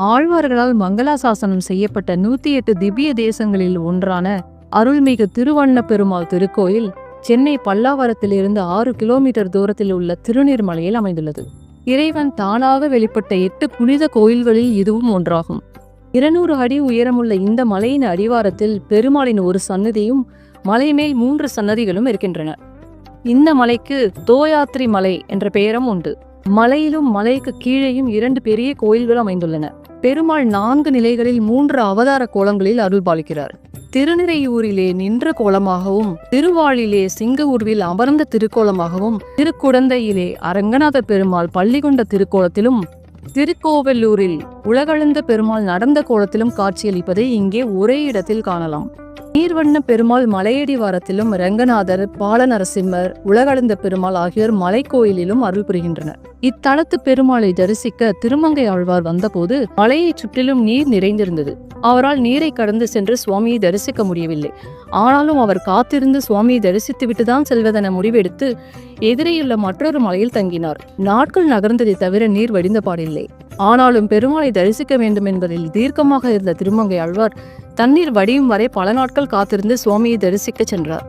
ஆழ்வார்களால் மங்களாசாசனம் செய்யப்பட்ட 108 திவ்ய தேசங்களில் ஒன்றான அருள்மிகு திருவண்ண பெருமாள் திருக்கோயில் சென்னை பல்லாவரத்திலிருந்து 6 கிலோமீட்டர் தூரத்தில் உள்ள திருநீர்மலையில் அமைந்துள்ளது. இறைவன் தானாக வெளிப்பட்ட 8 புனித கோயில்களில் இதுவும் ஒன்றாகும். 200 அடி உயரமுள்ள இந்த மலையின் அடிவாரத்தில் பெருமாளின் ஒரு சன்னதியும் மலை மேல் 3 சன்னதிகளும் இருக்கின்றன. இந்த மலைக்கு தோயாத்திரி மலை என்ற பெயரும் உண்டு. மலையிலும் மலைக்கு கீழேயும் 2 பெரிய கோயில்கள் அமைந்துள்ளன. பெருமாள் 4 நிலைகளில் 3 அவதார கோலங்களில் அருள்பாலிக்கிறார். திருநிறையூரிலே நின்ற கோலமாகவும், திருவாளிலே சிங்க உருவில் அமர்ந்த திருக்கோலமாகவும், திருக்குடந்தையிலே அரங்கநாத பெருமாள் பள்ளி கொண்ட திருக்கோலத்திலும், திருக்கோவலூரில் உலகளந்த பெருமாள் நடந்த கோலத்திலும் காட்சியளிப்பதை இங்கே ஒரே இடத்தில் காணலாம். நீர்வண்ண பெருமாள் மலையடி வாரத்திலும், ரங்கநாதர், பாலநரசிம்மர், உலகளந்த பெருமாள் ஆகியோர் மலைக்கோயிலிலும் அருள் புரிகின்றனர். இத்தலத்து பெருமாளை தரிசிக்க திருமங்கை ஆழ்வார் வந்தபோது மலையை சுற்றிலும் நீர் நிறைந்திருந்தது. அவரால் நீரை கடந்து சென்று சுவாமியை தரிசிக்க முடியவில்லை. ஆனாலும் அவர் காத்திருந்து சுவாமியை தரிசித்து விட்டுதான் செல்வதென முடிவெடுத்து எதிரேயுள்ள மற்றொரு மலையில் தங்கினார். நாட்கள் நகர்ந்ததை தவிர நீர் வடிந்த பாடில்லை. ஆனாலும் பெருமாளை தரிசிக்க வேண்டும் என்பதில் தீர்க்கமாக இருந்த திருமங்கை ஆழ்வார் தண்ணீர் வடியும் வரை பல நாட்கள் காத்திருந்து சுவாமியை தரிசிக்க சென்றார்.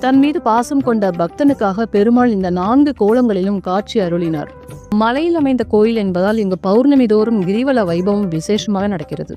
தன் மீது பாசம் கொண்ட பக்தனுக்காக பெருமாள் இந்த 4 கோலங்களிலும் காட்சி அருளினார். மலையில் அமைந்த கோயில் என்பதால் இங்கு பௌர்ணமி தோறும் கிரிவல வைபவம் விசேஷமாக நடக்கிறது.